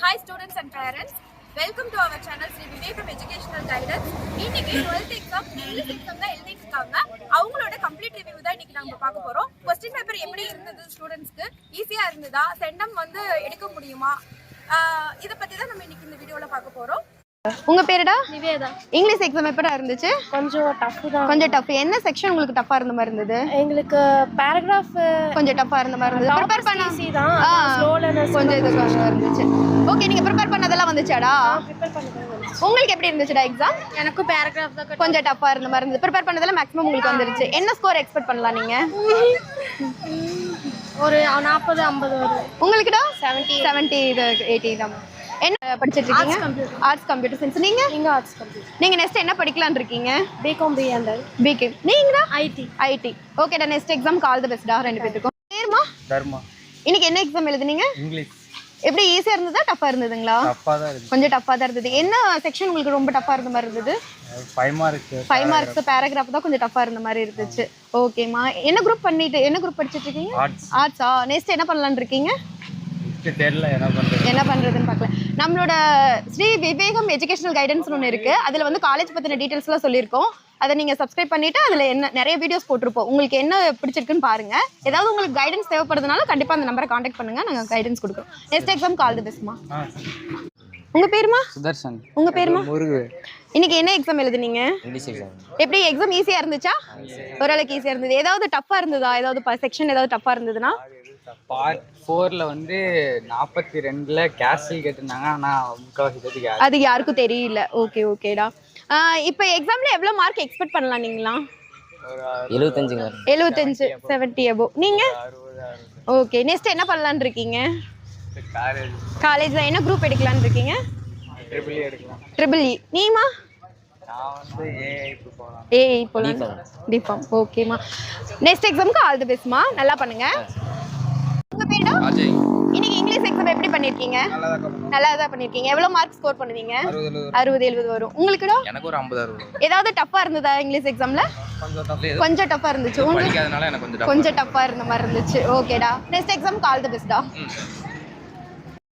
Hi students and parents, welcome to our channel Sri Vivekam Educational Guidance. இன்னைக்கு 12th exam English exam தான் எழுதிட்டு இருக்காங்க. அவங்களோட complete review தான் இன்னைக்கு நாம பார்க்க போறோம். Question paper எப்படி இருந்தது ஸ்டூடண்ட்ஸ்க்கு? ஈஸியா இருந்ததா? சென்டம் வந்து எடுக்க முடியுமா? இத பத்தி தான் நம்ம இன்னைக்கு இந்த வீடியோல பார்க்க போறோம். உங்க பேருடா? நிவேதா. இங்கிலீஷ் எக்ஸாம் எப்படா இருந்துச்சு? கொஞ்சம் டஃப் தான். கொஞ்சம் டஃப். என்ன செக்ஷன் உங்களுக்கு டஃபா இருந்த மாதிரி இருந்தது? எங்களுக்கு பாராகிராஃப் கொஞ்சம் டஃபா இருந்த மாதிரி இருந்தது. ப்ரிப்பேர் பண்ண ஈஸி தான். ஸ்லோ லேர்னர்ஸ் கொஞ்சம் இது கஷ்டமா இருந்துச்சு. ஓகே, நீங்க ப்ரிப்பேர் பண்ணதெல்லாம் வந்துச்சாடா? ப்ரிப்பேர் பண்ணது. உங்களுக்கு எப்படி இருந்துச்சுடா எக்ஸாம்? எனக்கு பாராகிராஃப் தான் கொஞ்சம் டஃபா இருந்த மாதிரி இருந்தது. ப்ரிப்பேர் பண்ணதெல்லாம் மேக்ஸிமம் உங்களுக்கு வந்துருச்சு. என்ன ஸ்கோர் எக்ஸ்பெக்ட் பண்ணலாம் நீங்க? ஒரு 40 50 வரும். உங்களுக்குடா 70 இது 80 தான். என்ன படிச்சிட்டு இருக்கீங்க? Arts computer science. நீங்க? Arts computer. நீங்க நெக்ஸ்ட் என்ன படிக்கலாம்னு இருக்கீங்க? BCom BNL. பிகாம். நீங்கடா? ஐடி. ஓகேடா, நெக்ஸ்ட் எக்ஸாம்க்கு ஆல் தி பெஸ்ட்டா ரெண்டு பேத்துக்கும். பேர்மா? தர்மா. இன்னைக்கு என்ன எக்ஸாம் எழுதுனீங்க? இங்கிலீஷ். எப்படி ஈஸியா இருந்ததா டஃபா இருந்ததுங்களா? டஃப்பா தான் இருந்துச்சு. கொஞ்சம் டஃபா தான் இருந்தது. என்ன செக்ஷன் உங்களுக்கு ரொம்ப டஃபா இருந்த மாதிரி இருந்தது? 5 மார்க்ஸ். 5 மார்க்ஸ் பேராகிராஃப் தான் கொஞ்சம் டஃபா இருந்த மாதிரி இருந்துச்சு. ஓகேமா, என்ன குரூப் படிச்சிட்டு இருக்கீங்க? ஆர்ட்ஸ். ஆர்ட்ஸா? நெக்ஸ்ட் என்ன பண்ணலாம்னு இருக்கீங்க? தெரியல என்ன பண்றதுன்னு பார்க்கலாம். நம்மளோட ஸ்ரீ விவேகம் எஜுகேஷனல் கைடன்ஸ் ஒன்று இருக்கு. அதுல வந்து காலேஜ் பத்தின டீடைல்ஸ்லாம் சொல்லியிருக்கோம். அதை நீங்க சப்ஸ்கிரைப் பண்ணிட்டு அதுல நிறைய வீடியோஸ் போட்டிருப்போம். உங்களுக்கு என்ன பிடிச்சிருக்குன்னு பாருங்க. ஏதாவது உங்களுக்கு கைடன்ஸ் தேவைப்படுறதுனால கண்டிப்பா அந்த நம்பரை கான்டாக்ட் பண்ணுங்க, நாங்க கைடன்ஸ் கொடுக்குறோம். நெக்ஸ்ட் எக்ஸாம் ஆல் தி பெஸ்ட்மா. உங்க பேருமா? சுதர்ஷன். உங்க பேருமா? முருகு. இன்னைக்கு என்ன எக்ஸாம் எழுதுனீங்க? English exam. எப்படி எக்ஸாம் ஈஸியா இருந்துச்சா? ஓரளவுக்கு ஈஸியா இருந்தது. ஏதாவது டஃப்பா இருந்ததா? ஏதாவது செக்ஷன் ஏதாவது டஃப்பா இருந்ததுன்னா? பார்ட் 4ல வந்து 42ல கேஷில் கேட்டிருந்தாங்க. ஆனா முக்காவாசி அது யாருக்கும் தெரியல. ஓகே ஓகேடா. இப்போ எக்ஸாம்ல எவ்வளவு மார்க் எக்ஸ்பெக்ட் பண்ணலாம் நீங்களாம்? 75 70 above. நீங்க? ஓகே, நெக்ஸ்ட் என்ன பண்ணலாம்னு இருக்கீங்க? காலேஜ்ல என்ன குரூப் எடுக்கலாம்னு இருக்கீங்க? Triple E. நீமா? நான் வந்து ஏஐ போலாம். டிஃபார்ம். ஓகேமா, நெக்ஸ்ட் எக்ஸாம்க்கு ஆல் தி பெஸ்ட்மா. நல்லா பண்ணுங்க. உங்க பேருடா? அஜய். இன்னைக்கு இங்கிலீஷ் எக்ஸாம் எப்படி பண்ணிருக்கீங்க? நல்லா தான் பண்ணிருக்கீங்க. எவ்வளவு மார்க் ஸ்கோர் பண்ணுவீங்க? 60 70 வரும். உங்களுக்குடா? எனக்கு ஒரு 50 60. ஏதாவது டஃப்பா இருந்ததா இங்கிலீஷ் எக்ஸாம்ல? கொஞ்சம் டஃப்பா இருந்துச்சு. படிக்காதனால எனக்கு கொஞ்சம் டஃப்பா இருந்த மாதிரி இருந்துச்சு. ஓகேடா, நெக்ஸ்ட் எக்ஸாம்க்கு ஆல் தி பெஸ்ட்டா.